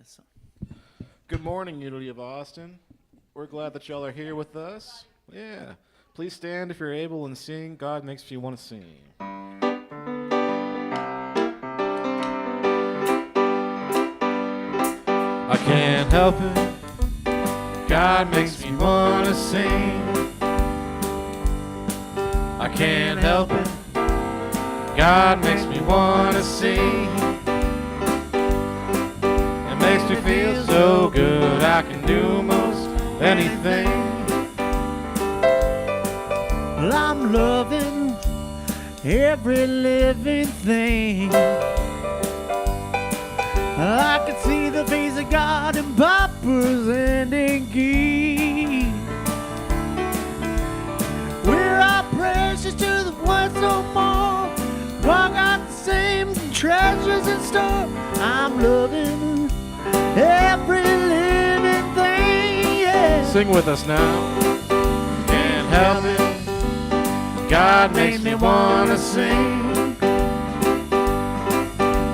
Yes. Good morning, Unity of Austin. We're glad that y'all are here with us. Yeah. Please stand if you're able and sing God Makes Me Want to Sing. I can't help it. God makes me want to sing. I can't help it. God makes me want to sing. It makes me feel so good I can do most anything. Well, I'm loving every living thing. I can see the face of God in poppers and in geese. We're all precious to the ones no more. We all got the same treasures in store. I'm loving every living thing, yeah. Sing with us now. Can't help it. God makes me want to sing.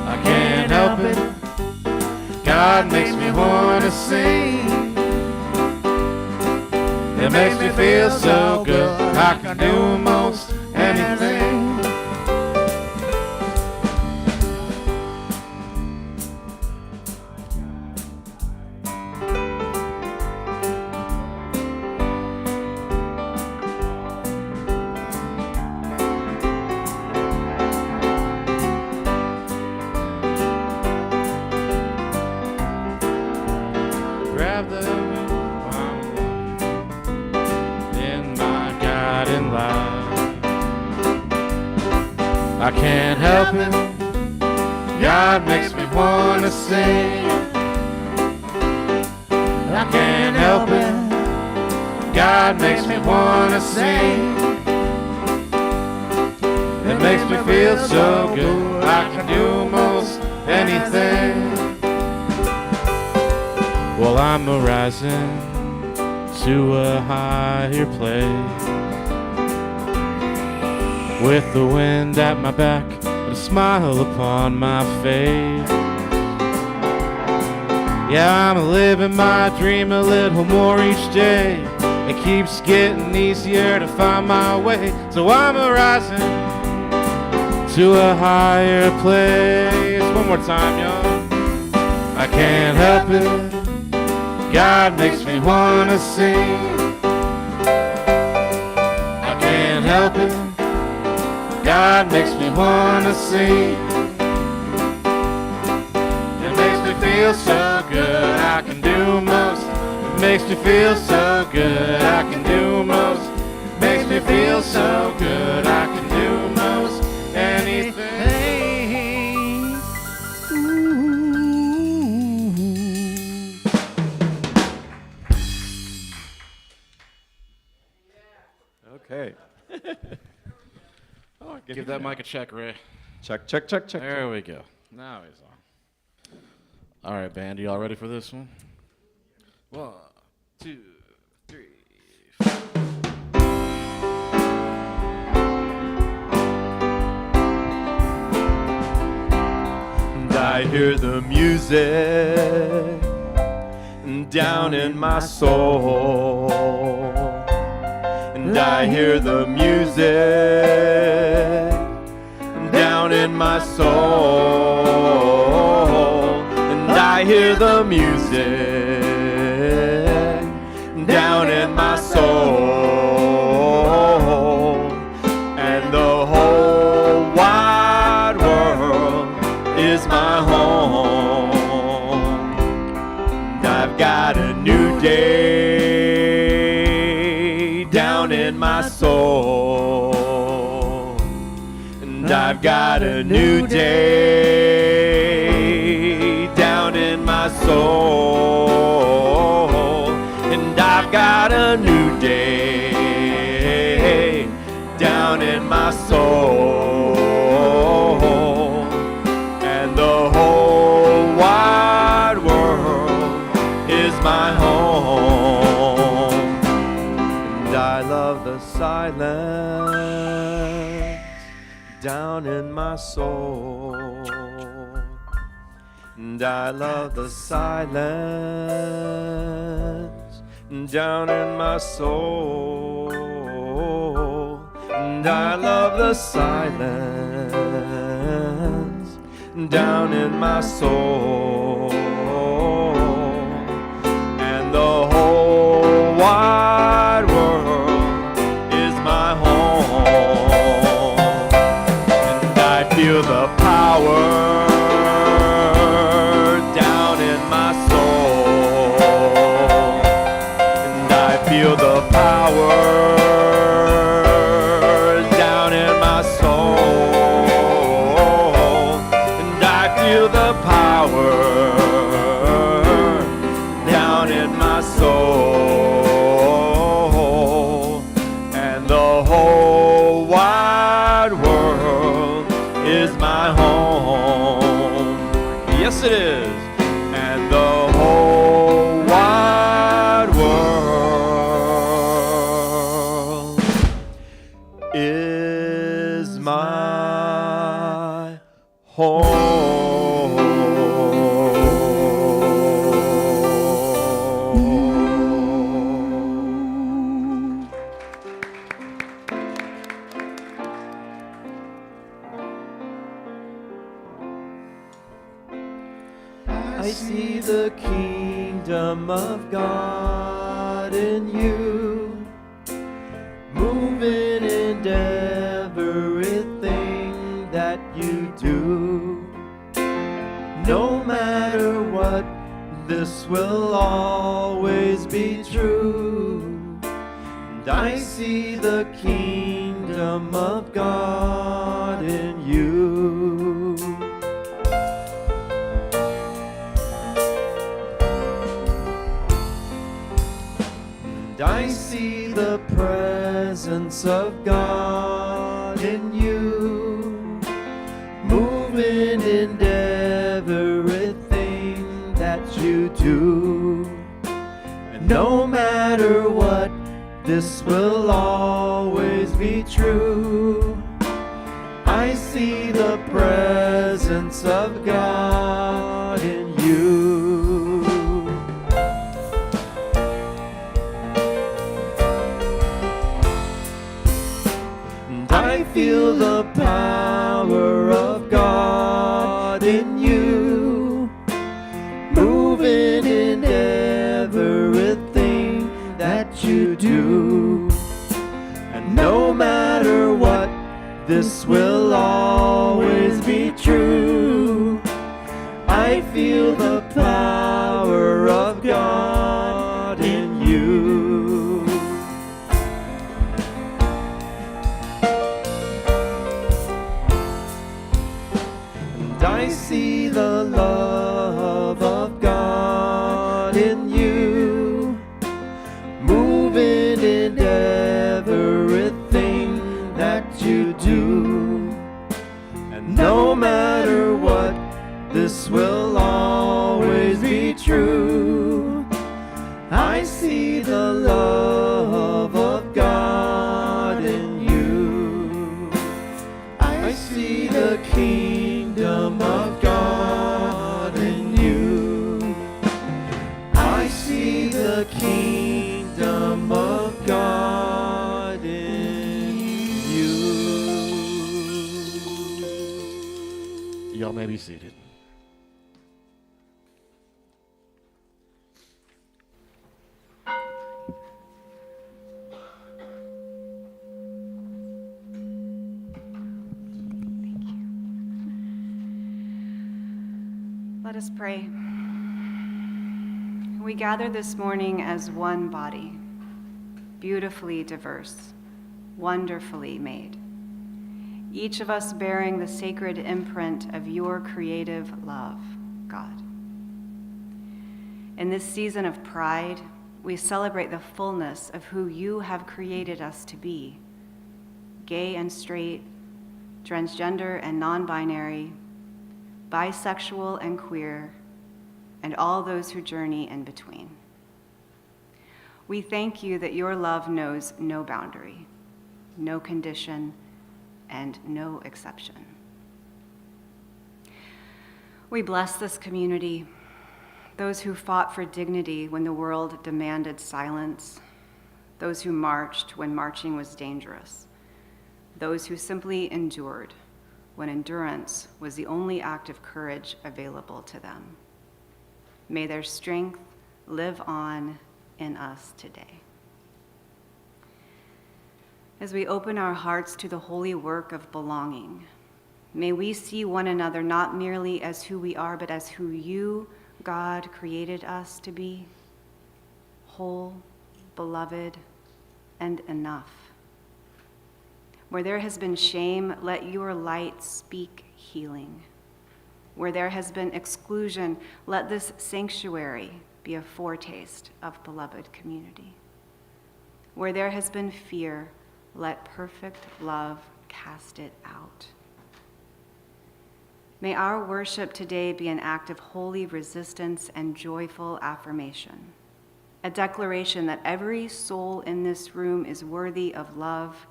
I can't help it. God makes me want to sing. It makes me feel so good I can do most anything. Grab the in my guiding light. I can't help it. God makes me want to sing. I can't help it. God makes me want to sing. It makes me feel so good I can do most anything. Well, I'm rising to a higher place, with the wind at my back and a smile upon my face. Yeah, I'm living my dream a little more each day. It keeps getting easier to find my way. So I'm rising to a higher place. One more time, y'all. I can't help it. God makes me want to sing. I can't help it. God makes me want to sing. It makes me feel so good I can do most. It makes me feel so good I can do most. Makes me feel so good I can do most anything. Okay. Oh, give that mic a check, Ray. Check, check, check, check. There we go. Now he's on. All right, band, y'all ready for this one? 1, 2, 3, 4. And I hear the music down in my soul. And I hear the music down in my soul. And I hear the music down in my soul. And the whole wide world is my home. And I've got a new day down in my soul. And I've got a new day down in my soul. And I've got a new day down in my soul. And the whole wide world is my home. And I love the silence down in my soul. and I love the silence down in my soul, and I love the silence down in my soul, and the whole wide world is my home, and I feel the power down in my soul, and I feel the power down in my soul, and I feel the power down in my soul, and the whole wide world is my home. Yes, it is. And the whole wide world is my home. I see the kingdom of God in you, moving in everything that you do. No matter what, this will always be true. And I see the kingdom of God in you. I see the presence of God in you, moving in everything that you do. And no matter what, this will always be true. I see the presence of God in you. I feel the power of God in you, moving in everything that you do. And no matter what, this will always be true. I feel the power of God in you. I see the love of God in you, moving in everything that you do. And no matter what, this will always be true. I see the love of God in you. I see the kingdom of God in you. I see the kingdom of God in you. Y'all may be seated. Let us pray. We gather this morning as one body, beautifully diverse, wonderfully made, each of us bearing the sacred imprint of your creative love, God. In this season of pride, we celebrate the fullness of who you have created us to be, gay and straight, transgender and non-binary, bisexual and queer, and all those who journey in between. We thank you that your love knows no boundary, no condition, and no exception. We bless this community, those who fought for dignity when the world demanded silence, those who marched when marching was dangerous, those who simply endured when endurance was the only act of courage available to them. May their strength live on in us today. As we open our hearts to the holy work of belonging, may we see one another not merely as who we are, but as who you, God, created us to be, whole, beloved, and enough. Where there has been shame, let your light speak healing. Where there has been exclusion, let this sanctuary be a foretaste of beloved community. Where there has been fear, let perfect love cast it out. May our worship today be an act of holy resistance and joyful affirmation, a declaration that every soul in this room is worthy of love,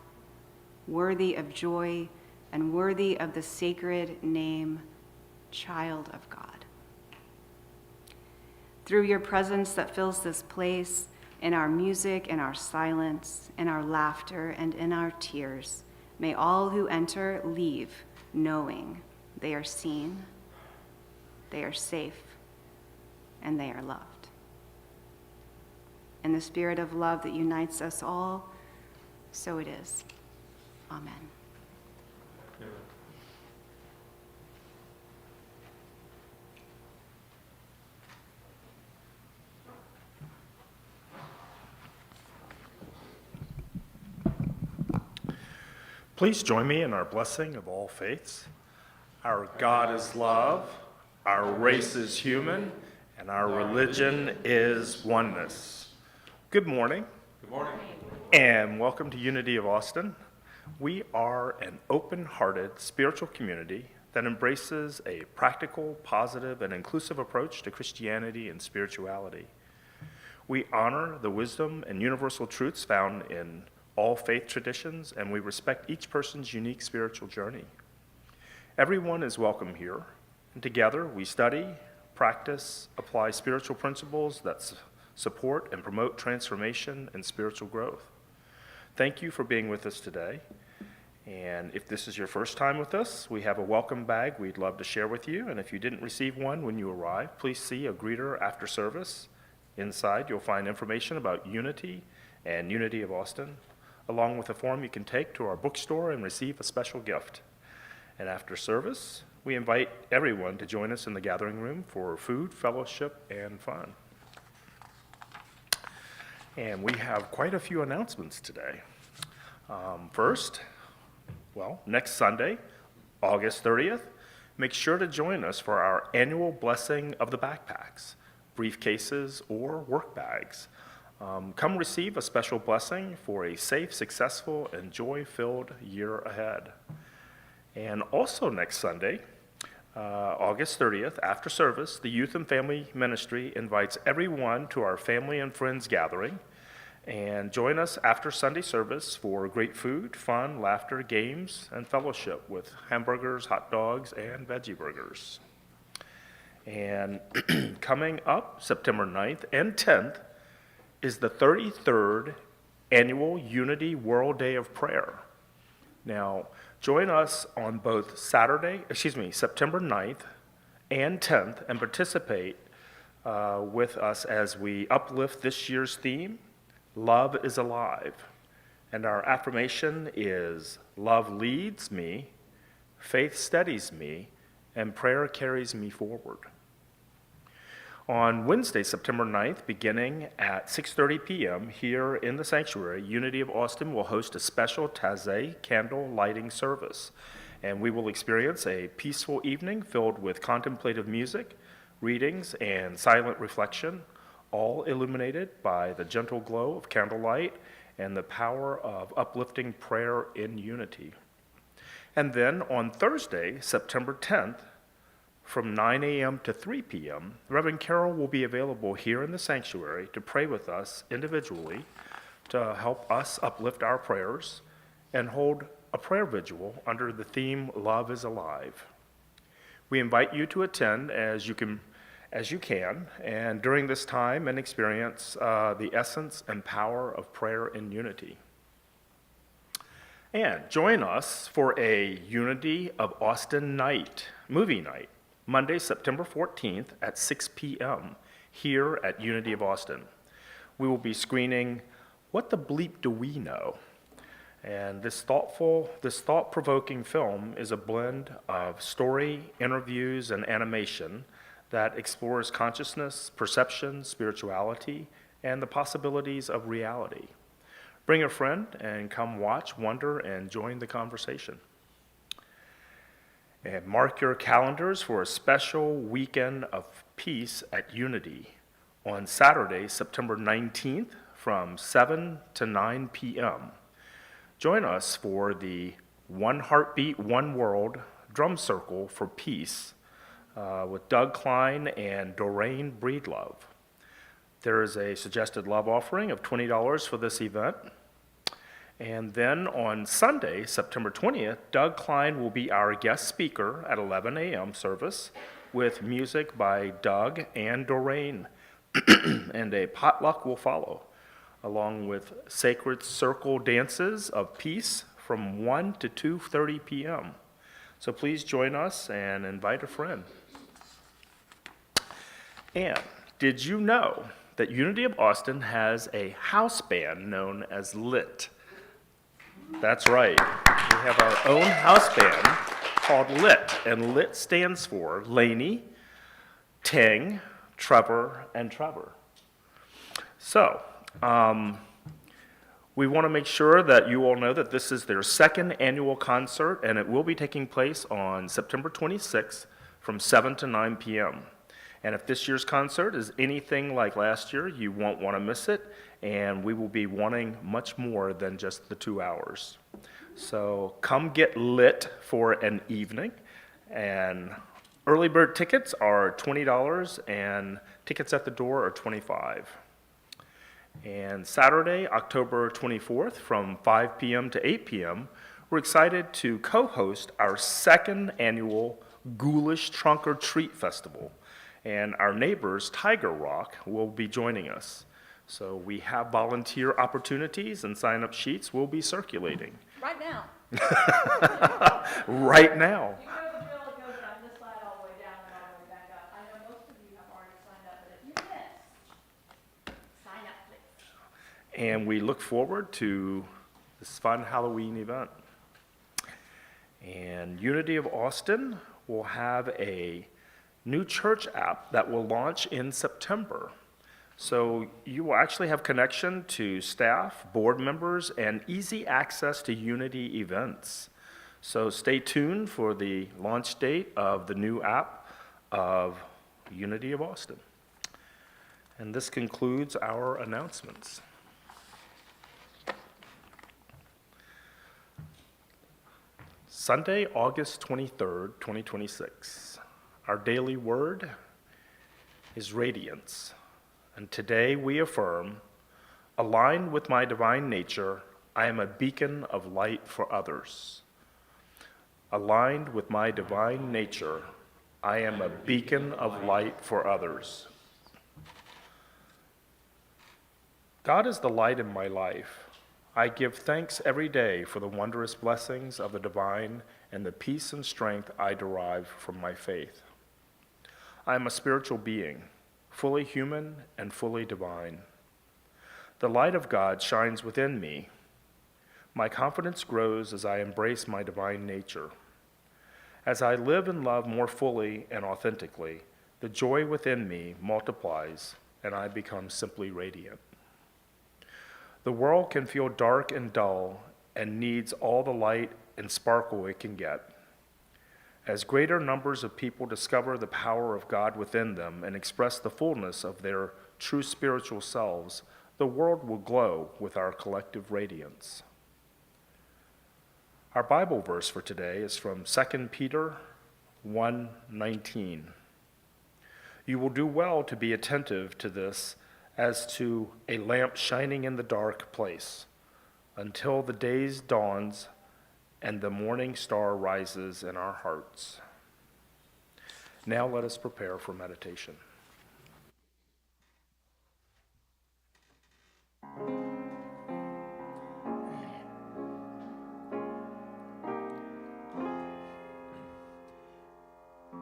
worthy of joy, and worthy of the sacred name, child of God. Through your presence that fills this place, in our music, in our silence, in our laughter, and in our tears, may all who enter leave knowing they are seen, they are safe, and they are loved. In the spirit of love that unites us all, so it is. Amen. Please join me in our blessing of all faiths. Our God is love, our race is human, and our religion is oneness. Good morning. Good morning. And welcome to Unity of Austin. We are an open-hearted spiritual community that embraces a practical, positive, and inclusive approach to Christianity and spirituality. We honor the wisdom and universal truths found in all faith traditions, and we respect each person's unique spiritual journey. Everyone is welcome here, and together we study, practice, apply spiritual principles that support and promote transformation and spiritual growth. Thank you for being with us today, and if this is your first time with us, we have a welcome bag we'd love to share with you, and if you didn't receive one when you arrived, please see a greeter after service. Inside, you'll find information about Unity and Unity of Austin, along with a form you can take to our bookstore and receive a special gift. And after service, we invite everyone to join us in the gathering room for food, fellowship, and fun. And we have quite a few announcements today. First, next Sunday, August 30th, make sure to join us for our annual blessing of the backpacks, briefcases, or work bags. Come receive a special blessing for a safe, successful, and joy-filled year ahead. And also next Sunday, August 30th, after service, the Youth and Family Ministry invites everyone to our Family and Friends gathering. And join us after Sunday service for great food, fun, laughter, games, and fellowship with hamburgers, hot dogs, and veggie burgers. And coming up September 9th and 10th, is the 33rd Annual Unity World Day of Prayer. Now, join us on both September 9th and 10th, and participate with us as we uplift this year's theme, Love is Alive. And our affirmation is, love leads me, faith steadies me, and prayer carries me forward. On Wednesday, September 9th, beginning at 6:30 p.m. here in the sanctuary, Unity of Austin will host a special Taizé candle lighting service. And we will experience a peaceful evening filled with contemplative music, readings, and silent reflection, all illuminated by the gentle glow of candlelight and the power of uplifting prayer in unity. And then on Thursday, September 10th, from 9 a.m. to 3 p.m., Reverend Carol will be available here in the sanctuary to pray with us individually to help us uplift our prayers and hold a prayer vigil under the theme, Love is Alive. We invite you to attend as you can, and during this time and experience the essence and power of prayer in unity. And join us for a Unity of Austin movie night, Monday, September 14th at 6 p.m. here at Unity of Austin. We will be screening What the Bleep Do We Know? And this thought-provoking film is a blend of story, interviews, and animation that explores consciousness, perception, spirituality, and the possibilities of reality. Bring a friend and come watch, wonder, and join the conversation. And mark your calendars for a special weekend of peace at Unity on Saturday, September 19th from 7 to 9 p.m. Join us for the One Heartbeat, One World Drum Circle for Peace with Doug Klein and Doreen Breedlove. There is a suggested love offering of $20 for this event. And then on Sunday, September 20th, Doug Klein will be our guest speaker at 11 a.m. service with music by Doug and Doreen. And a potluck will follow, along with sacred circle dances of peace from 1 to 2:30 p.m. So please join us and invite a friend. And did you know that Unity of Austin has a house band known as LIT? That's right. We have our own house band called LIT, and LIT stands for Laney, Ting, Trevor, and Trevor. So, we want to make sure that you all know that this is their second annual concert, and it will be taking place on September 26th from 7 to 9 p.m. And if this year's concert is anything like last year, you won't want to miss it, and we will be wanting much more than just the 2 hours. So come get lit for an evening, and early bird tickets are $20, and tickets at the door are $25. And Saturday, October 24th, from 5 p.m. to 8 p.m., we're excited to co-host our second annual Ghoulish Trunk or Treat Festival. And our neighbors, Tiger Rock, will be joining us. So we have volunteer opportunities, and sign-up sheets will be circulating. Right now. Right now. You know the drill, it goes down this side all the way down and all the way back up. I know most of you have already signed up, but if you missed, sign up, please. And we look forward to this fun Halloween event. And Unity of Austin will have a new church app that will launch in September. So you will actually have connection to staff, board members, and easy access to Unity events. So stay tuned for the launch date of the new app of Unity of Austin. And this concludes our announcements. Sunday, August 23rd, 2026. Our daily word is radiance. And today we affirm, aligned with my divine nature, I am a beacon of light for others. Aligned with my divine nature, I am a beacon of light for others. God is the light in my life. I give thanks every day for the wondrous blessings of the divine and the peace and strength I derive from my faith. I am a spiritual being, fully human and fully divine. The light of God shines within me. My confidence grows as I embrace my divine nature. As I live and love more fully and authentically, the joy within me multiplies and I become simply radiant. The world can feel dark and dull and needs all the light and sparkle it can get. As greater numbers of people discover the power of God within them and express the fullness of their true spiritual selves, the world will glow with our collective radiance. Our Bible verse for today is from 2 Peter 1:19. You will do well to be attentive to this as to a lamp shining in the dark place, until the day dawns and the morning star rises in our hearts. Now let us prepare for meditation.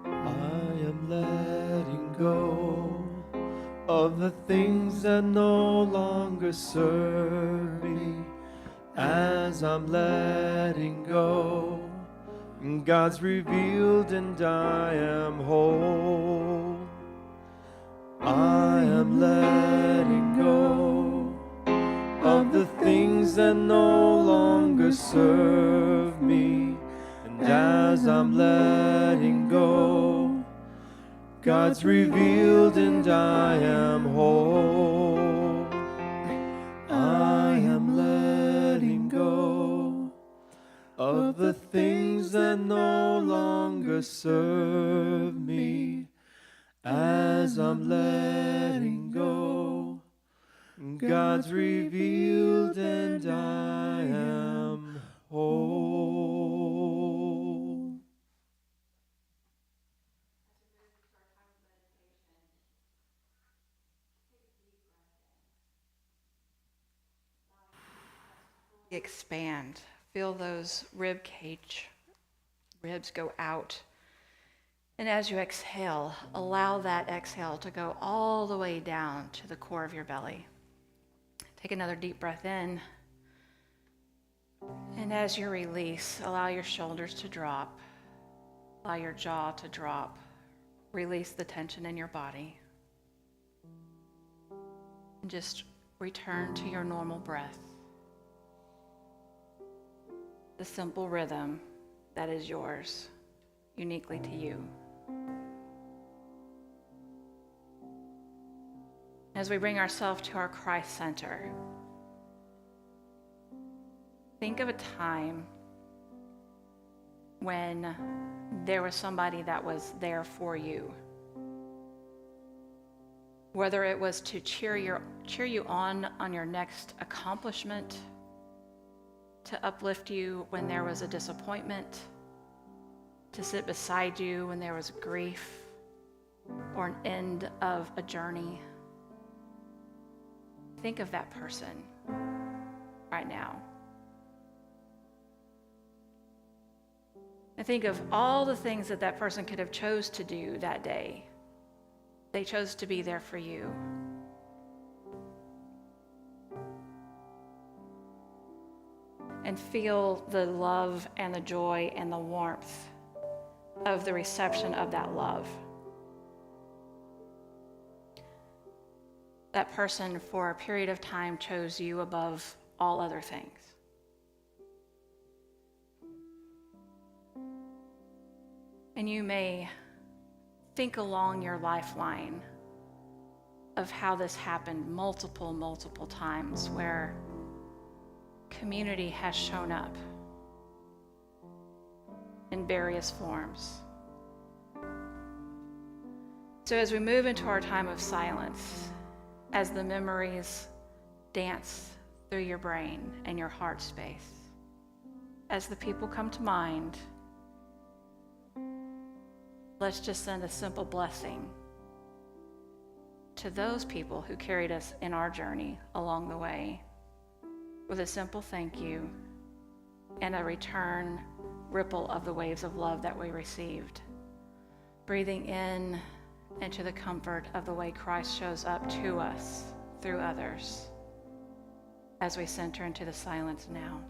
I am letting go of the things that no longer serve me. As I'm letting go, God's revealed and I am whole. I am letting go of the things that no longer serve me. And as I'm letting go, God's revealed and I am whole. I am letting go of the things that no longer serve me. As I'm letting go, God's revealed and I am whole. Expand. Feel those rib cage ribs go out. And as you exhale, allow that exhale to go all the way down to the core of your belly. Take another deep breath in. And as you release, allow your shoulders to drop. Allow your jaw to drop. Release the tension in your body. And just return to your normal breath. The simple rhythm that is yours, uniquely to you. As we bring ourselves to our Christ center, think of a time when there was somebody that was there for you. Whether it was to cheer you on your next accomplishment, to uplift you when there was a disappointment, to sit beside you when there was grief or an end of a journey. Think of that person right now. And think of all the things that that person could have chose to do that day. They chose to be there for you. And feel the love and the joy and the warmth of the reception of that love. That person for a period of time chose you above all other things. And you may think along your lifeline of how this happened multiple times where community has shown up in various forms. So as we move into our time of silence, as the memories dance through your brain and your heart space, as the people come to mind, let's just send a simple blessing to those people who carried us in our journey along the way, with a simple thank you and a return ripple of the waves of love that we received. Breathing in into the comfort of the way Christ shows up to us through others as we center into the silence now.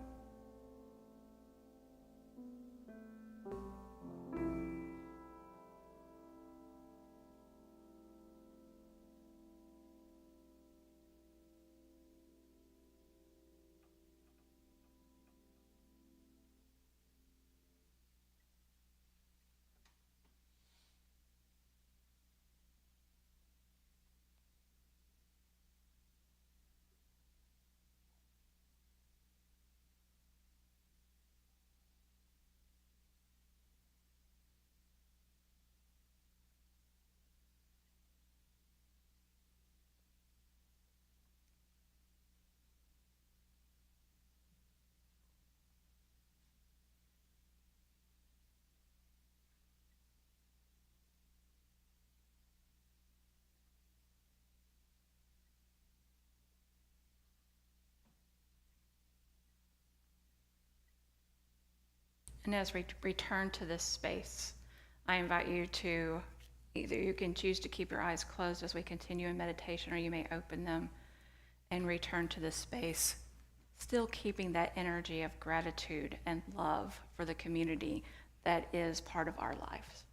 And as we return to this space, I invite you to either you can choose to keep your eyes closed as we continue in meditation, or you may open them and return to this space, still keeping that energy of gratitude and love for the community that is part of our lives.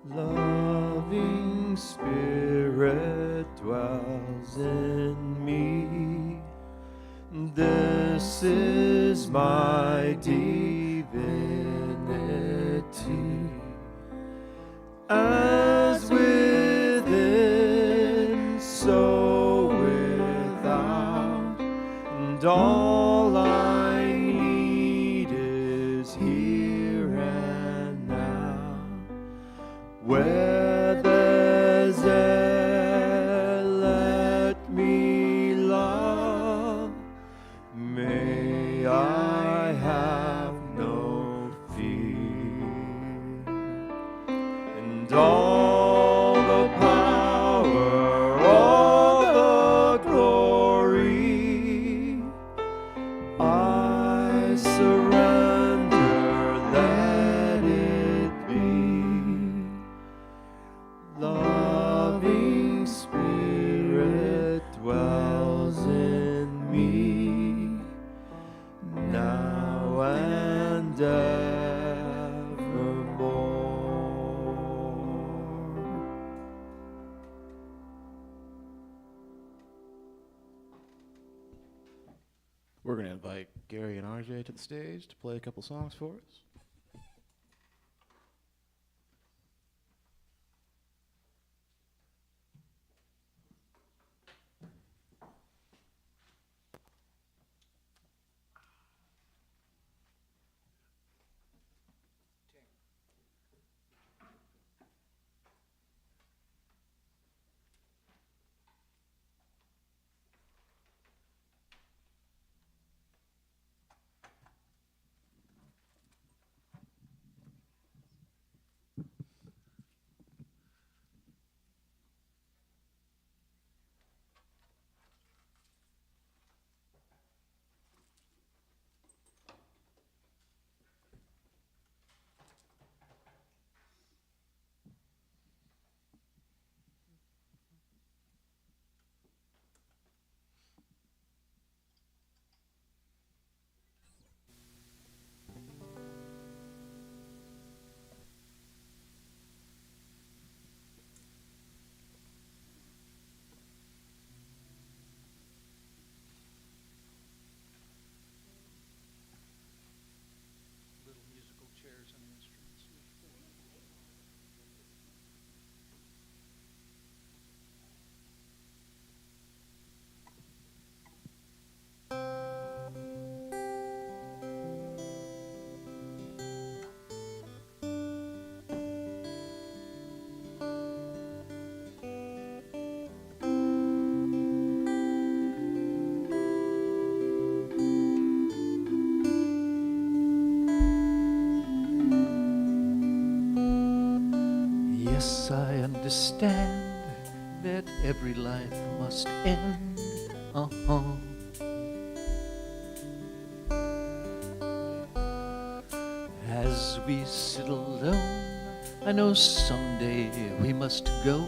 Loving Spirit dwells in me. This is my divinity. As within, so without, and all I need is here and now. Where there's air, let me love. May I have no fear. And all the power, all the glory, I surrender, let it be. Loving Spirit dwells in me, now and evermore. We're going to invite Gary and RJ to the stage to play a couple songs for us. Yes, I understand that every life must end. As we sit alone, I know someday we must go.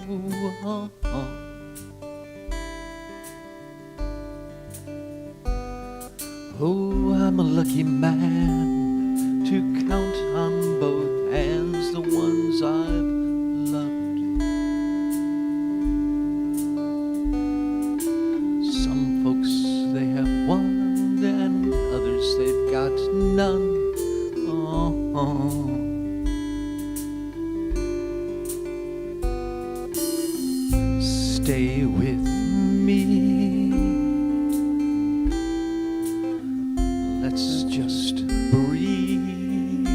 Oh, I'm a lucky man to count on both hands the ones I've loved. Some folks, they have one, and others, they've got none. Stay with me. Let's just breathe.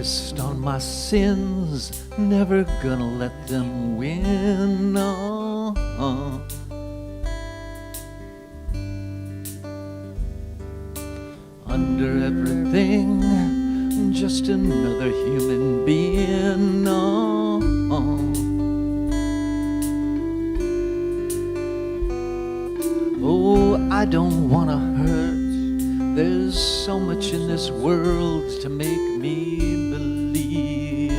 focused on my sins, never gonna let them win. Under everything, just another human being. Oh, I don't wanna hurt. There's so much in this world to make me believe.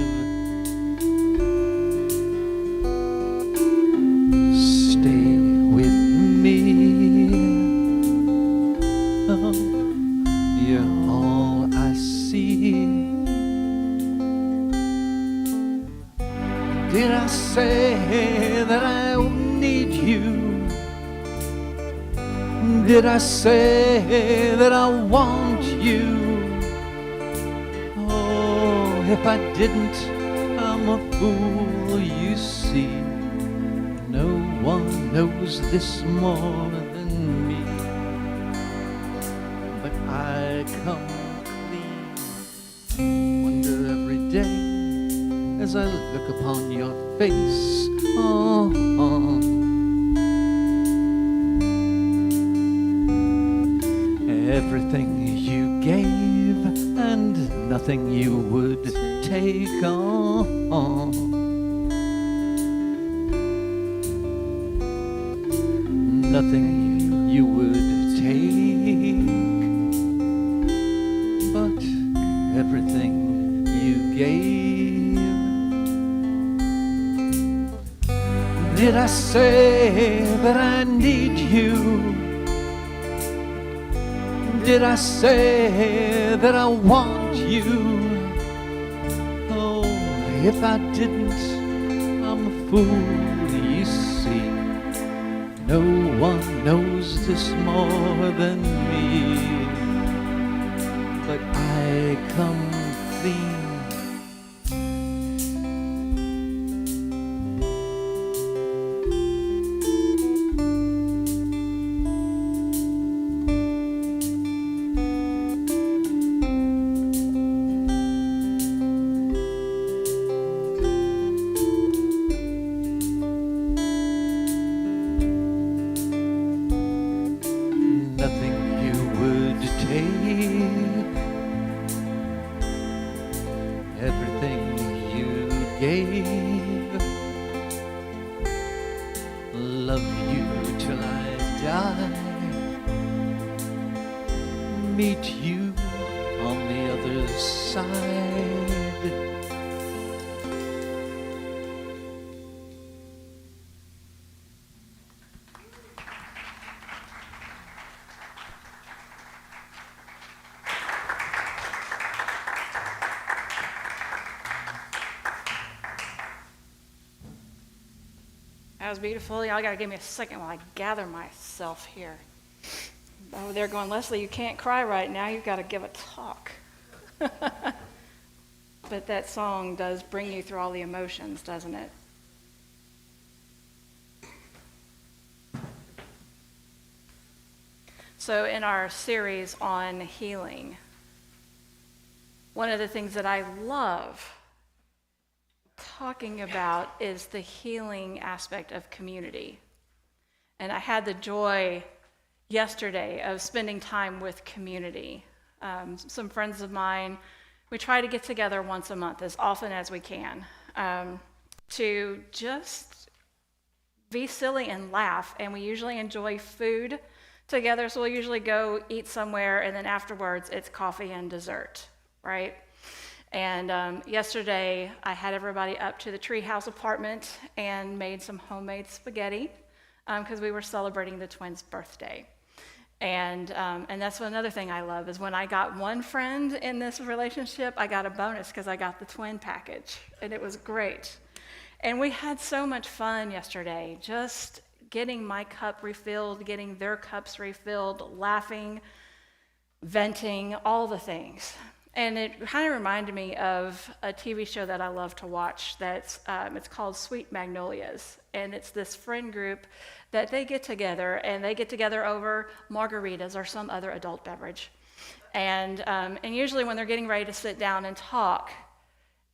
Stay with me. Oh, you're all I see. Did I say that I need you? Did I say that I want you? Oh, if I didn't, I'm a fool, you see. No one knows this more than me. But I come clean, wonder every day as I look upon your face. Everything you gave and nothing you would take on. Nothing you would take, but everything you gave. Did I say that I need you? Did I say that I want you? Oh, if I didn't, I'm a fool, you see. No one knows this more than me. But I come clean. Everything you gave, love you till I die, meet you on the other side. That was beautiful. Y'all got to give me a second while I gather myself here. Over there going, Leslie, you can't cry right now. You've got to give a talk. But that song does bring you through all the emotions, doesn't it? So in our series on healing, one of the things that I love talking about is the healing aspect of community. And I had the joy yesterday of spending time with community. Some friends of mine, we try to get together once a month as often as we can to just be silly and laugh. And we usually enjoy food together, so we'll usually go eat somewhere, and then afterwards it's coffee and dessert, right? And yesterday, I had everybody up to the treehouse apartment and made some homemade spaghetti because we were celebrating the twins' birthday. And that's another thing I love is when I got one friend in this relationship, I got a bonus because I got the twin package, and it was great. And we had so much fun yesterday, just getting my cup refilled, getting their cups refilled, laughing, venting, all the things. And it kind of reminded me of a TV show that I love to watch. It's called Sweet Magnolias, and it's this friend group that they get together, and they get together over margaritas or some other adult beverage. And usually when they're getting ready to sit down and talk,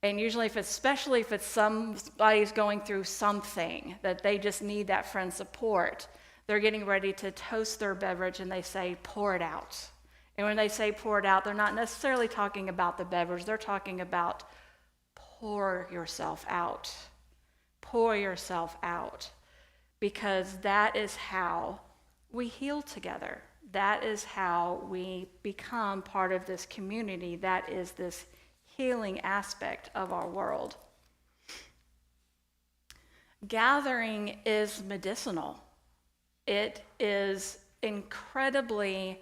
And usually especially if it's somebody's going through something that they just need that friend support, they're getting ready to toast their beverage and they say, pour it out. And when they say pour it out, they're not necessarily talking about the beverage, they're talking about pour yourself out. Pour yourself out. Because that is how we heal together. That is how we become part of this community. That is this healing aspect of our world. Gathering is medicinal. It is incredibly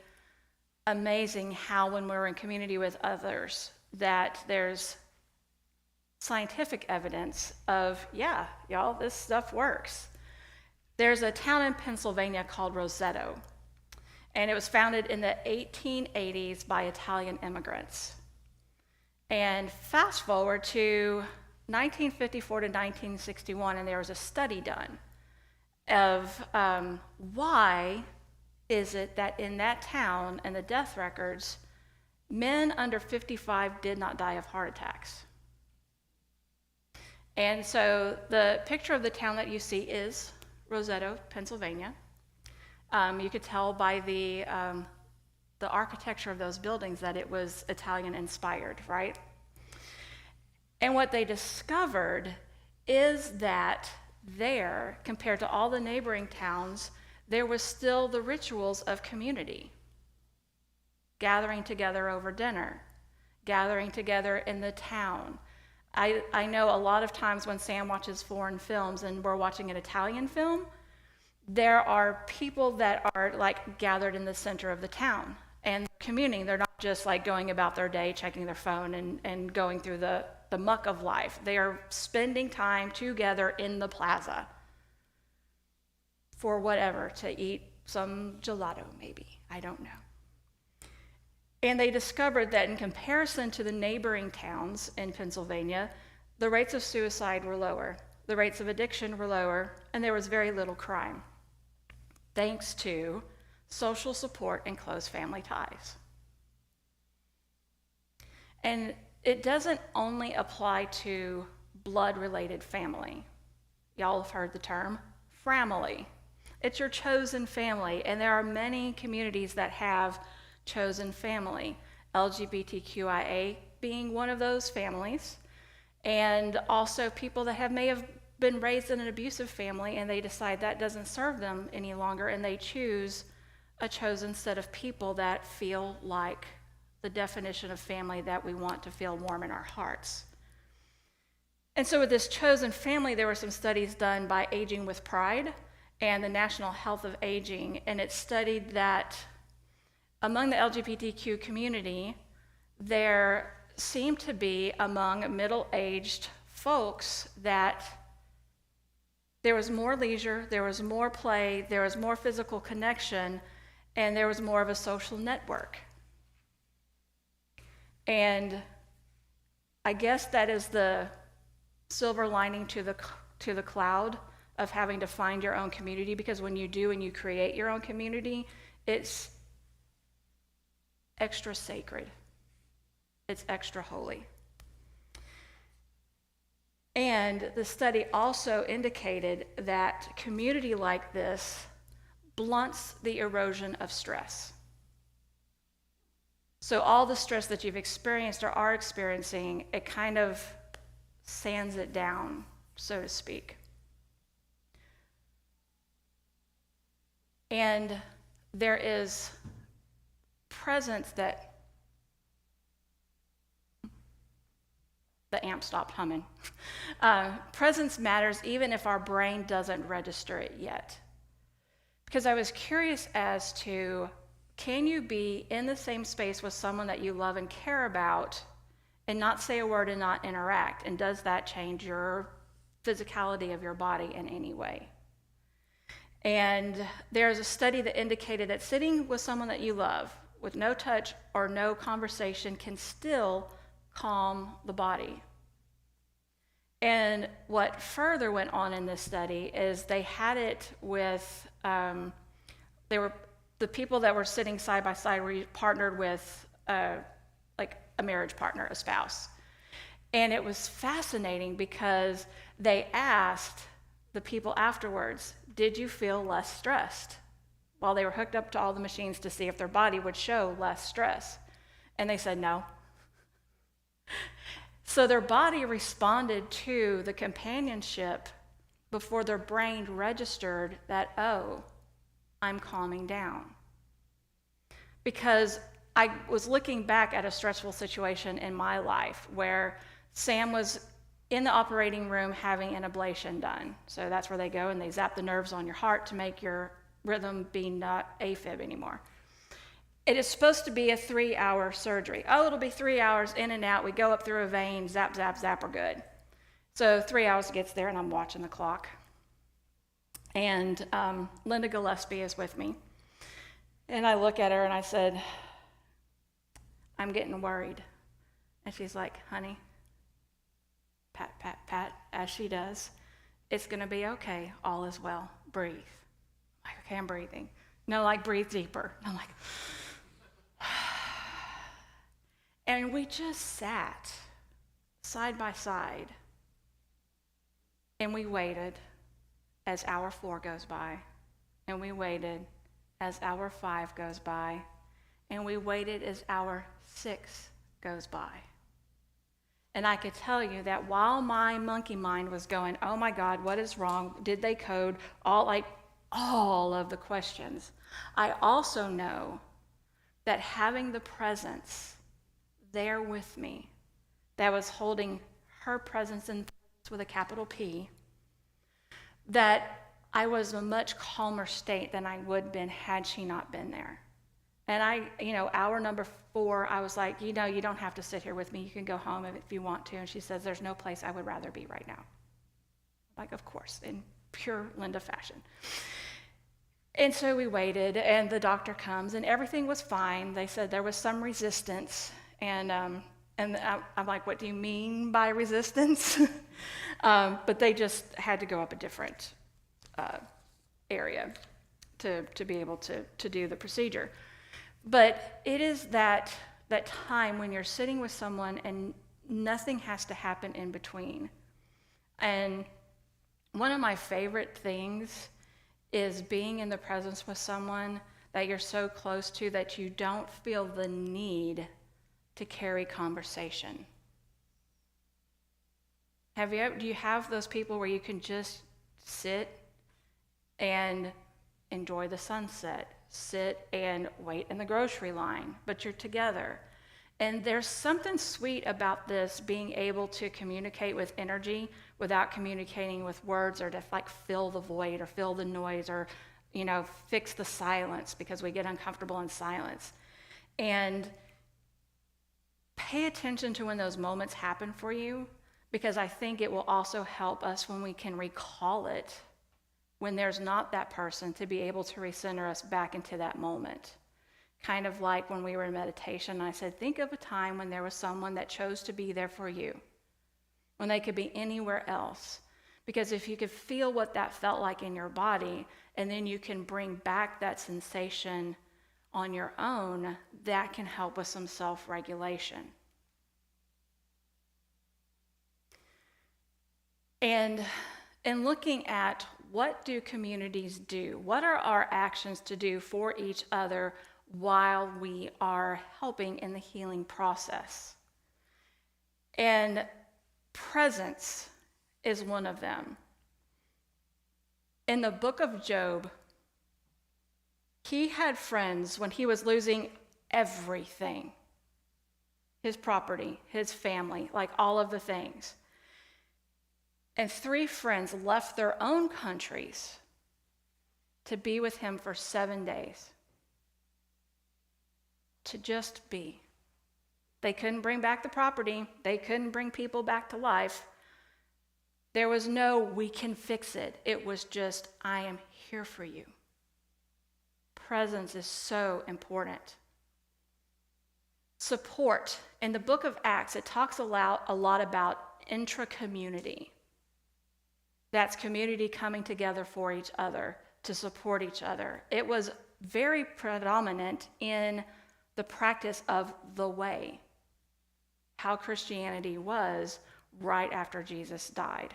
amazing how when we're in community with others that there's scientific evidence of, yeah, y'all, this stuff works. There's a town in Pennsylvania called Roseto, and it was founded in the 1880s by Italian immigrants. And fast forward to 1954 to 1961, and there was a study done of why is it that in that town and the death records, men under 55 did not die of heart attacks. And so the picture of the town that you see is Roseto, Pennsylvania. You could tell by the architecture of those buildings that it was Italian inspired, right? And what they discovered is that there, compared to all the neighboring towns, there was still the rituals of community. Gathering together over dinner, gathering together in the town. I know a lot of times when Sam watches foreign films and we're watching an Italian film, there are people that are like gathered in the center of the town and communing. They're not just like going about their day, checking their phone and going through the muck of life. They are spending time together in the plaza for whatever, to eat some gelato maybe, I don't know. And they discovered that in comparison to the neighboring towns in Pennsylvania, the rates of suicide were lower, the rates of addiction were lower, and there was very little crime, thanks to social support and close family ties. And it doesn't only apply to blood-related family. Y'all have heard the term family. It's your chosen family, and there are many communities that have chosen family, LGBTQIA being one of those families, and also people that may have been raised in an abusive family and they decide that doesn't serve them any longer, and they choose a chosen set of people that feel like the definition of family that we want to feel warm in our hearts. And so with this chosen family, there were some studies done by Aging with Pride and the National Health of Aging, and it studied that among the LGBTQ community, there seemed to be among middle-aged folks that there was more leisure, there was more play, there was more physical connection, and there was more of a social network. And I guess that is the silver lining to the cloud of having to find your own community, because when you do and you create your own community, it's extra sacred. It's extra holy. And the study also indicated that community like this blunts the erosion of stress. So all the stress that you've experienced or are experiencing, it kind of sands it down, so to speak. And there is presence that the amp stopped humming. Presence matters even if our brain doesn't register it yet. Because I was curious as to, can you be in the same space with someone that you love and care about and not say a word and not interact? And does that change your physicality of your body in any way? And there's a study that indicated that sitting with someone that you love with no touch or no conversation can still calm the body. And what further went on in this study is they had it with, the people that were sitting side by side were partnered with like a marriage partner, a spouse. And it was fascinating because they asked the people afterwards, did you feel less stressed? While they were hooked up to all the machines to see if their body would show less stress. And they said no. So their body responded to the companionship before their brain registered that, oh, I'm calming down. Because I was looking back at a stressful situation in my life where Sam was in the operating room having an ablation done. So that's where they go and they zap the nerves on your heart to make your rhythm be not AFib anymore. It is supposed to be a 3-hour surgery. Oh, it'll be 3 hours in and out. We go up through a vein, zap, zap, zap, we're good. So 3 hours gets there and I'm watching the clock. And Linda Gillespie is with me. And I look at her and I said, I'm getting worried. And she's like, honey, pat, pat, pat, as she does. It's going to be okay. All is well. Breathe. I'm like, okay, I'm breathing. No, like, breathe deeper. I'm like, and we just sat side by side and we waited as hour 4 goes by, and we waited as hour 5 goes by, and we waited as hour 6 goes by. And I could tell you that while my monkey mind was going, oh my God, what is wrong? Did they code? All of the questions. I also know that having the presence there with me, that was holding her presence in with a capital P, that I was in a much calmer state than I would have been had she not been there. And hour number 4, I was like, you don't have to sit here with me. You can go home if you want to. And she says, there's no place I would rather be right now. Like, of course, in pure Linda fashion. And so we waited, and the doctor comes, and everything was fine. They said there was some resistance. And I'm like, what do you mean by resistance? But they just had to go up a different area to be able to do the procedure. But it is that time when you're sitting with someone and nothing has to happen in between. And one of my favorite things is being in the presence with someone that you're so close to that you don't feel the need to carry conversation. Do you have those people where you can just sit and enjoy the sunset, sit and wait in the grocery line, but you're together? And there's something sweet about this, being able to communicate with energy without communicating with words, or to fill the void or fill the noise, or fix the silence, because we get uncomfortable in silence. And pay attention to when those moments happen for you, because I think it will also help us when we can recall it when there's not that person, to be able to recenter us back into that moment. Kind of like when we were in meditation, I said, think of a time when there was someone that chose to be there for you, when they could be anywhere else. Because if you could feel what that felt like in your body, and then you can bring back that sensation on your own, that can help with some self-regulation. And in looking at what do communities do, what are our actions to do for each other while we are helping in the healing process? And presence is one of them. In the book of Job, he had friends when he was losing everything, his property, his family, all of the things. And 3 friends left their own countries to be with him for 7 days. To just be. They couldn't bring back the property. They couldn't bring people back to life. There was no, we can fix it. It was just, I am here for you. Presence is so important. Support. In the book of Acts, it talks a lot about intra-community. That's community coming together for each other, to support each other. It was very predominant in the practice of the way. how Christianity was right after Jesus died.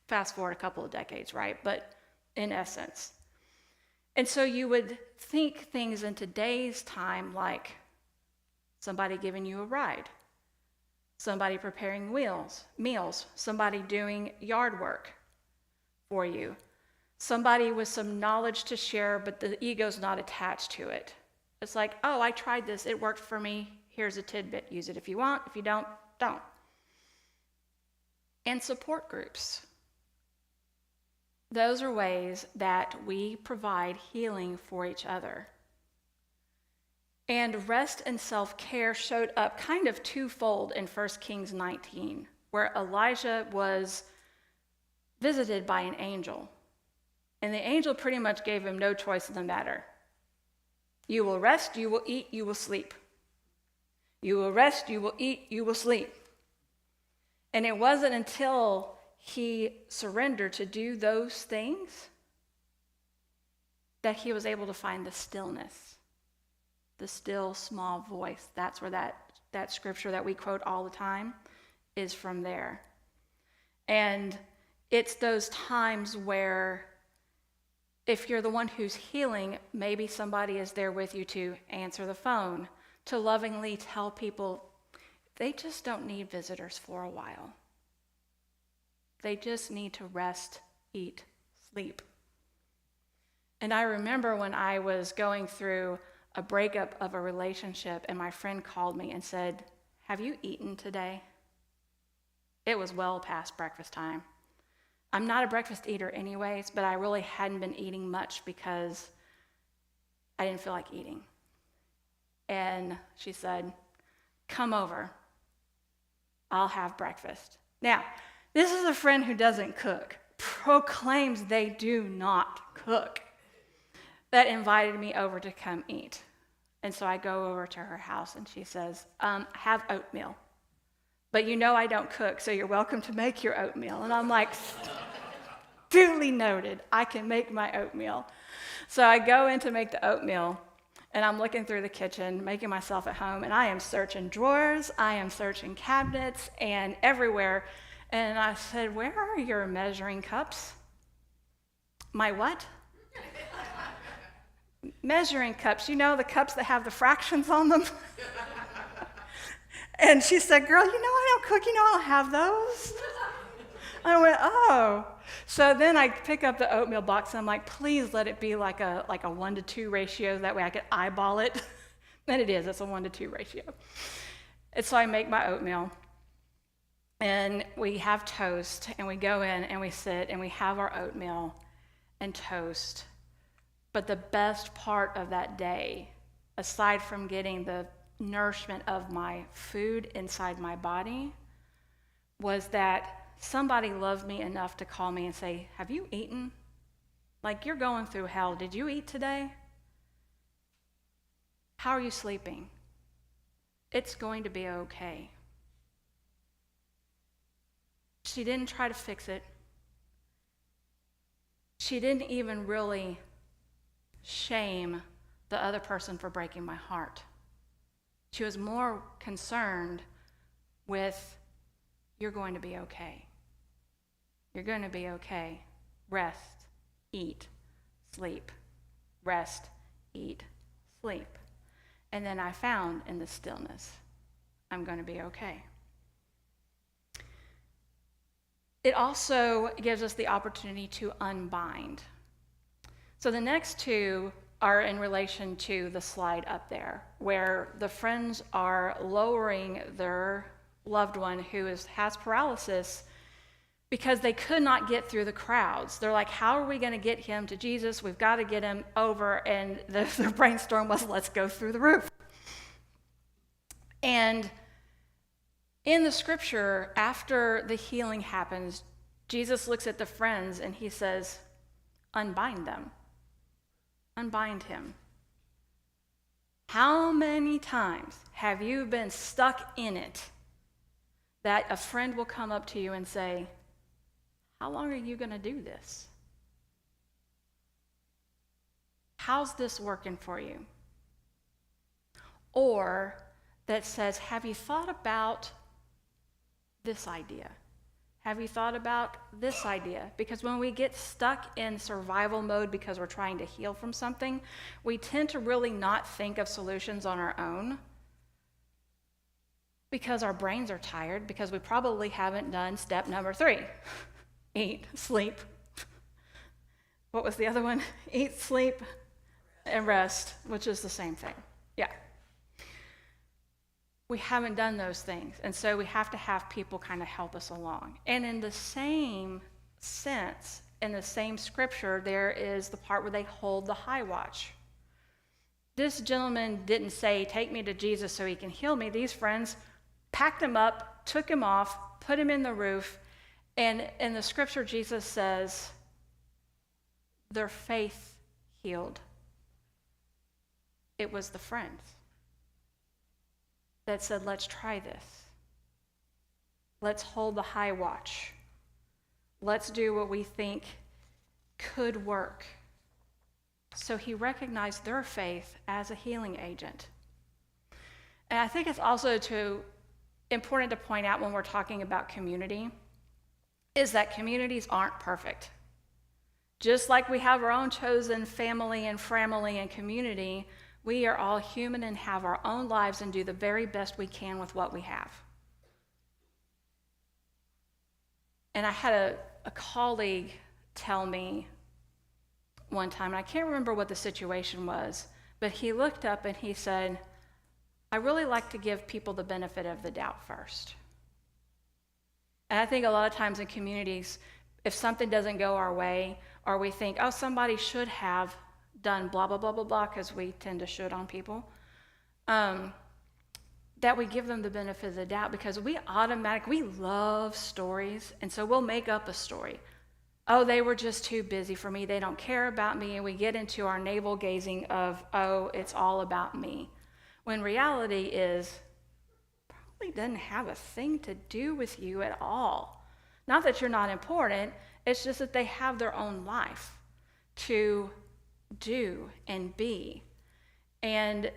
Fast forward a couple of decades, right? But in essence. And so you would think things in today's time like somebody giving you a ride, somebody preparing meals, somebody doing yard work for you, somebody with some knowledge to share, but the ego's not attached to it. It's like, oh, I tried this, it worked for me, here's a tidbit, use it if you want, if you don't, don't. And support groups. Those are ways that we provide healing for each other. And rest and self-care showed up kind of twofold in 1 Kings 19, where Elijah was visited by an angel. And the angel pretty much gave him no choice in the matter. You will rest, you will eat, you will sleep. You will rest, you will eat, you will sleep. And it wasn't until he surrendered to do those things that he was able to find the stillness, the still small voice. That's where that scripture that we quote all the time is from there. And it's those times where if you're the one who's healing, maybe somebody is there with you to answer the phone, to lovingly tell people they just don't need visitors for a while. They just need to rest, eat, sleep. And I remember when I was going through a breakup of a relationship and my friend called me and said, "Have you eaten today?" It was well past breakfast time. I'm not a breakfast eater anyways, but I really hadn't been eating much because I didn't feel like eating. And she said, "Come over. I'll have breakfast." Now, this is a friend who doesn't cook, proclaims they do not cook, that invited me over to come eat. And so I go over to her house and she says, "Have oatmeal. But you know I don't cook, so you're welcome to make your oatmeal." And I'm like, duly noted, I can make my oatmeal. So I go in to make the oatmeal, and I'm looking through the kitchen, making myself at home, and I am searching drawers, I am searching cabinets, and everywhere. And I said, "Where are your measuring cups?" "My what?" "Measuring cups, you know, the cups that have the fractions on them?" And she said, "Girl, you know I don't cook, you know I don't have those." I went, "Oh." So then I pick up the oatmeal box and I'm like, please let it be like a 1-to-2 ratio, that way I could eyeball it. And it is, it's a 1-to-2 ratio. And so I make my oatmeal. And we have toast, and we go in and we sit and we have our oatmeal and toast. But the best part of that day, aside from getting the nourishment of my food inside my body, was that somebody loved me enough to call me and say, "Have you eaten? Like, you're going through hell. Did you eat today? How are you sleeping? It's going to be okay." She didn't try to fix it. She didn't even really shame the other person for breaking my heart. She was more concerned with, "You're going to be okay. You're going to be okay. Rest, eat, sleep. Rest, eat, sleep." And then I found in the stillness, I'm going to be okay. It also gives us the opportunity to unbind. So the next two are in relation to the slide up there, where the friends are lowering their loved one who has paralysis because they could not get through the crowds. They're like, how are we going to get him to Jesus? We've got to get him over. And their brainstorm was, let's go through the roof. And in the scripture, after the healing happens, Jesus looks at the friends and he says, "Unbind them. Unbind him." How many times have you been stuck in it that a friend will come up to you and say, "How long are you going to do this? How's this working for you?" Or that says, have you thought about this idea? Have you thought about this idea? Because when we get stuck in survival mode because we're trying to heal from something, we tend to really not think of solutions on our own because our brains are tired, because we probably haven't done step number 3, eat, sleep. What was the other one? Eat, sleep, and rest, which is the same thing. Yeah. We haven't done those things, and so we have to have people kind of help us along. And in the same sense, in the same scripture, there is the part where they hold the high watch. This gentleman didn't say, take me to Jesus so he can heal me. These friends packed him up, took him off, put him in the roof, and in the scripture, Jesus says, their faith healed. It was the friends that said, let's try this. Let's hold the high watch. Let's do what we think could work. So he recognized their faith as a healing agent. And I think it's also important to point out when we're talking about community is that communities aren't perfect. Just like we have our own chosen family and family and community, we are all human and have our own lives and do the very best we can with what we have. And I had a colleague tell me one time, and I can't remember what the situation was, but he looked up and he said, I really like to give people the benefit of the doubt first. And I think a lot of times in communities, if something doesn't go our way, or we think, oh, somebody should have done blah, blah, blah, blah, blah, because we tend to should on people, that we give them the benefit of the doubt because we love stories, and so we'll make up a story. Oh, they were just too busy for me. They don't care about me, and we get into our navel gazing of, oh, it's all about me. When reality is, probably doesn't have a thing to do with you at all. Not that you're not important, it's just that they have their own life to do and be. And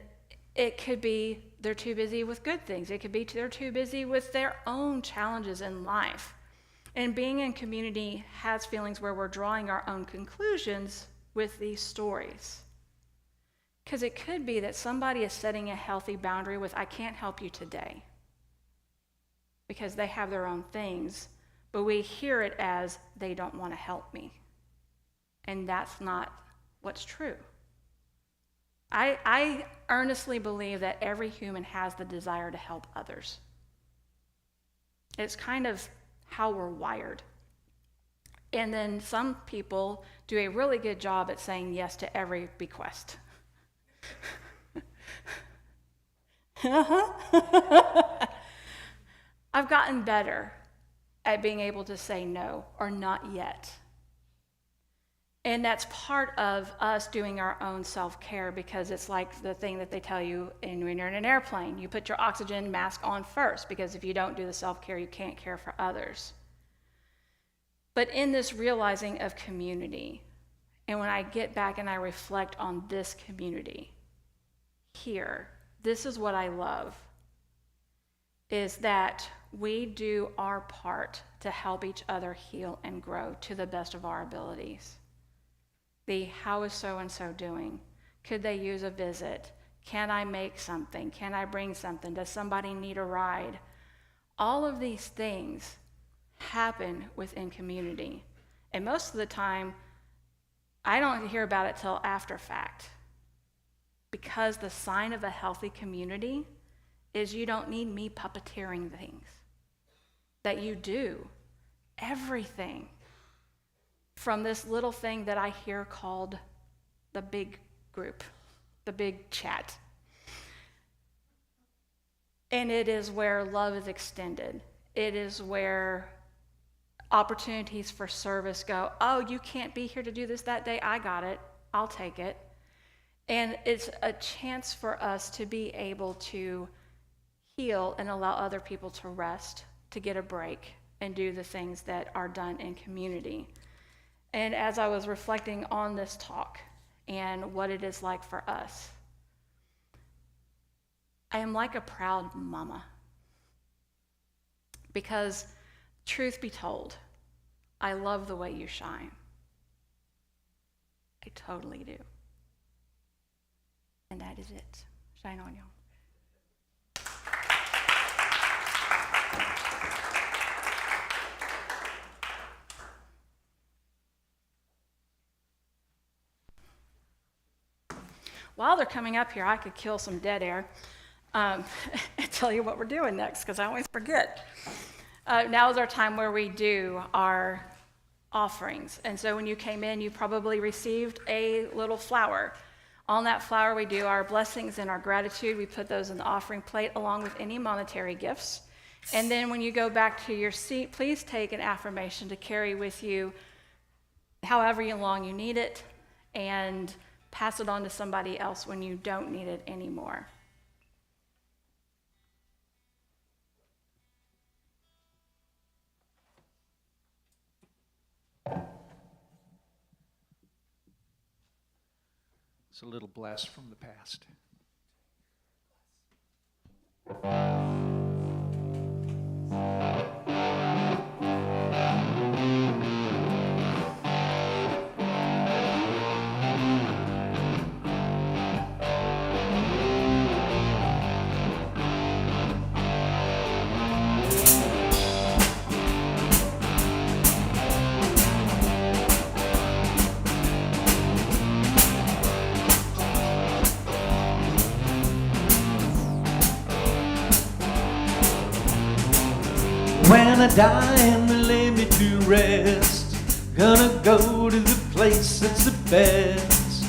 it could be they're too busy with good things. It could be they're too busy with their own challenges in life. And being in community has feelings where we're drawing our own conclusions with these stories. Because it could be that somebody is setting a healthy boundary with, I can't help you today. Because they have their own things, but we hear it as they don't want to help me. And that's not what's true. I earnestly believe that every human has the desire to help others. It's kind of how we're wired. And then some people do a really good job at saying yes to every bequest. I've gotten better at being able to say no or not yet. And that's part of us doing our own self-care, because it's like the thing that they tell you when you're in an airplane. You put your oxygen mask on first, because if you don't do the self-care, you can't care for others. But in this realizing of community, and when I get back and I reflect on this community here, this is what I love, is that we do our part to help each other heal and grow to the best of our abilities. How is so-and-so doing? Could they use a visit? Can I make something? Can I bring something? Does somebody need a ride? All of these things happen within community. And most of the time, I don't hear about it till after fact. Because the sign of a healthy community is you don't need me puppeteering things. That you do everything. From this little thing that I hear called the big group, the big chat. And it is where love is extended. It is where opportunities for service go, oh, you can't be here to do this that day, I got it, I'll take it. And it's a chance for us to be able to heal and allow other people to rest, to get a break, and do the things that are done in community. And as I was reflecting on this talk and what it is like for us, I am like a proud mama. Because, truth be told, I love the way you shine. I totally do. And that is it. Shine on, y'all. While they're coming up here, I could kill some dead air and tell you what we're doing next, because I always forget. Now is our time where we do our offerings. And so when you came in, you probably received a little flower. On that flower, we do our blessings and our gratitude. We put those in the offering plate along with any monetary gifts. And then when you go back to your seat, please take an affirmation to carry with you however long you need it, and pass it on to somebody else when you don't need it anymore. It's a little blast from the past. When I die and they lay me to rest, gonna go to the place that's the best.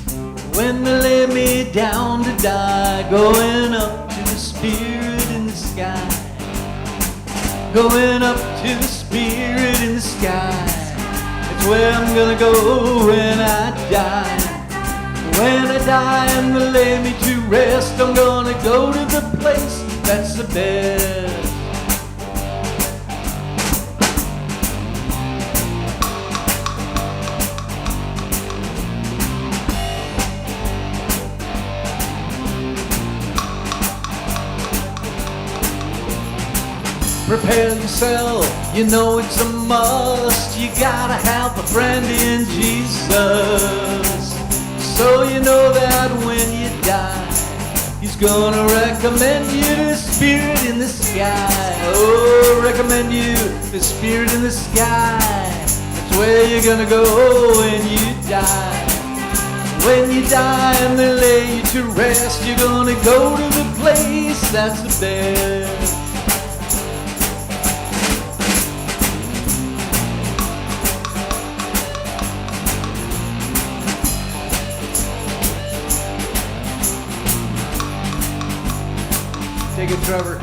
When they lay me down to die, going up to the spirit in the sky. Going up to the spirit in the sky. It's where I'm gonna go when I die. When I die and they lay me to rest, I'm gonna go to the place that's the best. Prepare yourself, you know it's a must. You gotta have a friend in Jesus. So you know that when you die, He's gonna recommend you to the Spirit in the sky. Oh, recommend you to the Spirit in the sky. That's where you're gonna go when you die. When you die and they lay you to rest, you're gonna go to the place that's the best. Take it, Trevor.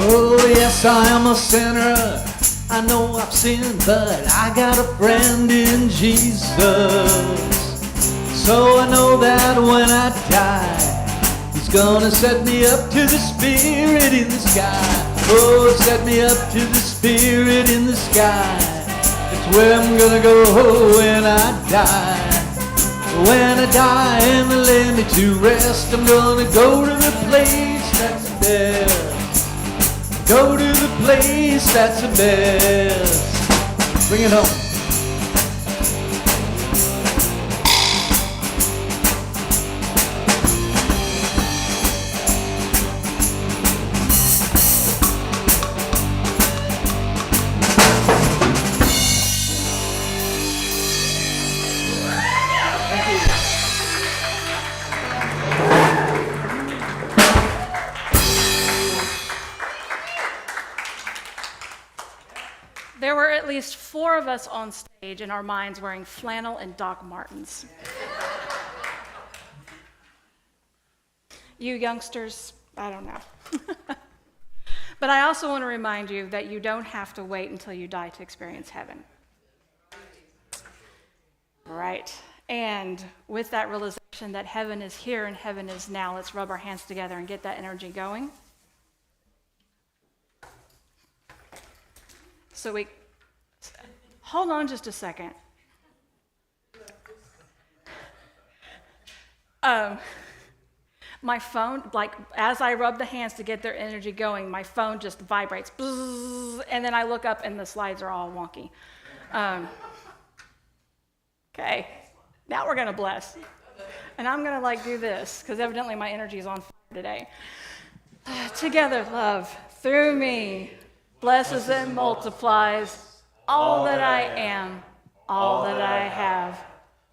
Oh yes, I am a sinner. I know I've sinned, but I got a friend in Jesus. So I know that when I die, He's gonna set me up to the Spirit in the sky. Oh, set me up to the Spirit in the sky. That's where I'm gonna go when I die. When I die and they lay me to rest, I'm gonna go to the place that's the best. Go to the place that's the best. Bring it home. There were at least 4 of us on stage in our minds wearing flannel and Doc Martens. You youngsters, I don't know. But I also want to remind you that you don't have to wait until you die to experience heaven. Right. And with that realization that heaven is here and heaven is now, let's rub our hands together and get that energy going. So we, hold on just a second. My phone, like as I rub the hands to get their energy going, my phone just vibrates, bzzz, and then I look up and the slides are all wonky. Okay, now we're gonna bless. And I'm gonna like do this, because evidently my energy is on fire today. Together, love, through me, blesses and multiplies all that I am, all that I have,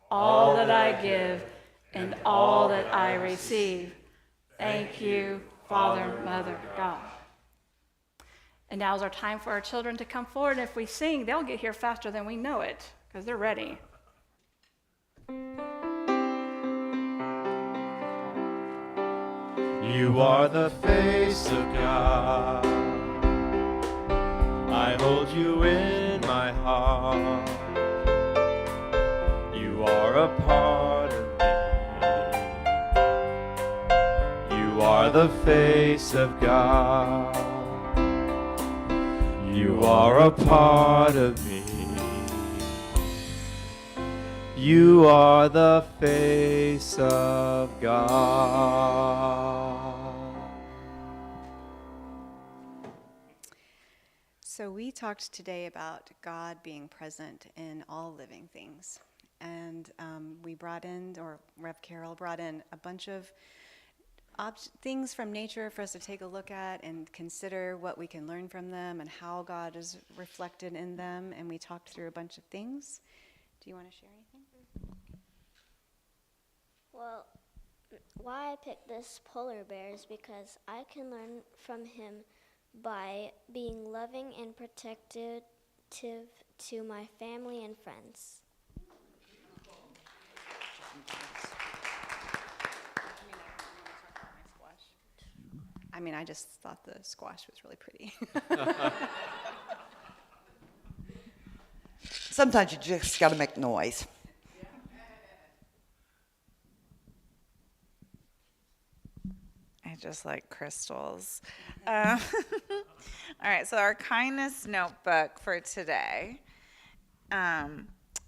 all that I give, and all that I receive. Thank you, Father, Mother, God. And now is our time for our children to come forward. And if we sing, they'll get here faster than we know it, because they're ready. You are the face of God. I hold you in my heart. You are a part of me. You are the face of God. You are a part of me. You are the face of God. So we talked today about God being present in all living things. And we brought in, or Rev Carol brought in, a bunch of things from nature for us to take a look at and consider what we can learn from them and how God is reflected in them. And we talked through a bunch of things. Do you want to share anything? Well, why I picked this polar bear is because I can learn from him by being loving and protective to my family and friends. I mean, I just thought the squash was really pretty. Sometimes you just got to make noise. I just like crystals. All right, so our kindness notebook for today. I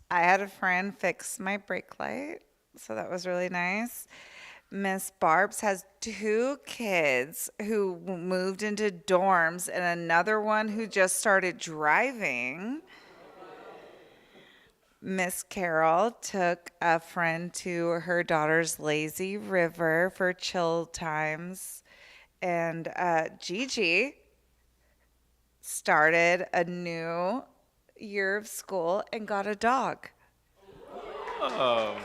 had a friend fix my brake light, so that was really nice. Miss Barb's has 2 kids who moved into dorms and another one who just started driving. Miss Carol took a friend to her daughter's lazy river for chill times. And Gigi started a new year of school and got a dog. Oh, wow.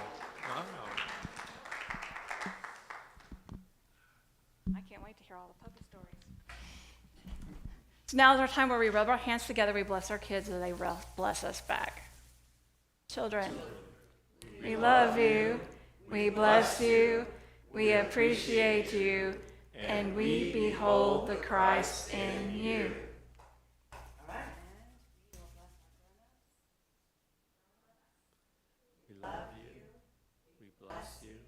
I can't wait to hear all the puppy stories. So now is our time where we rub our hands together, we bless our kids, and they bless us back. Children, we love you, we bless you, we appreciate you, and we behold the Christ in you. We love you, we bless you,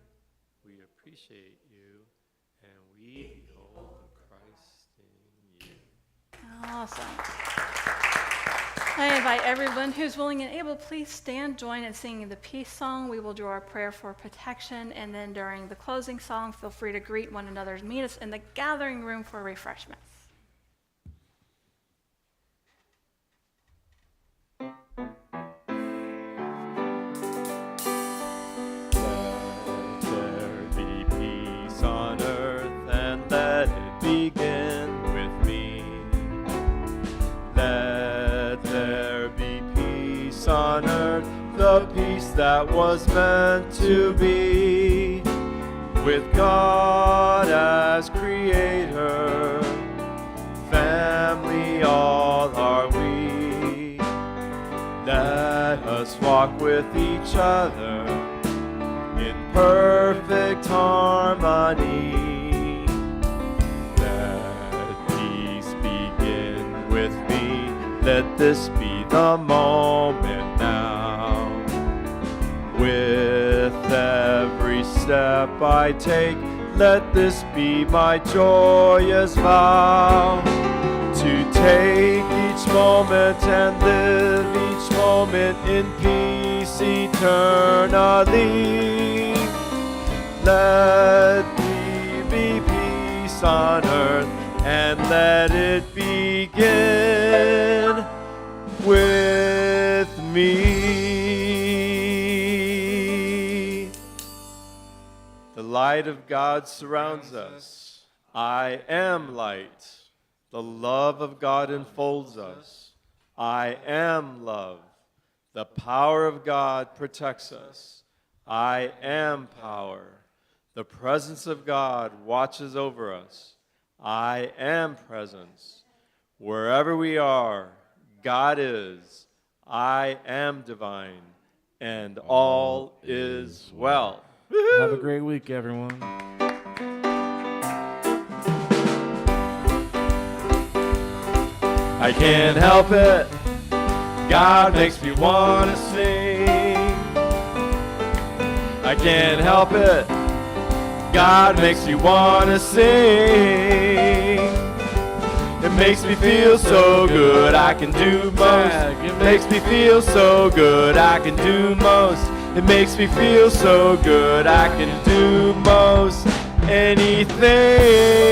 we appreciate you, and we behold the Christ in you. Awesome. I invite everyone who's willing and able, please stand, join in singing the peace song. We will do our prayer for protection, and then during the closing song, feel free to greet one another. Meet us in the gathering room for refreshments. Let there be peace on earth, and let it begin with me. Let there be peace on earth, the peace that was meant to be. With God as creator, family all are we. Let us walk with each other in perfect harmony. Let peace be Let this be the moment now. With every step I take, let this be my joyous vow. To take each moment and live each moment in peace eternally. Let me be peace on earth, and let it begin with me. The light of God surrounds us. I am light. The love of God enfolds us. I am love. The power of God protects us. I am power. The presence of God watches over us. I am presence. Wherever we are, God is. I am divine. And all is well. Have a great week, everyone. I can't help it. God makes me want to sing. I can't help it. God makes me want to sing. It makes me feel so good I can do most. It makes me feel so good I can do most. It makes me feel so good I can do most anything.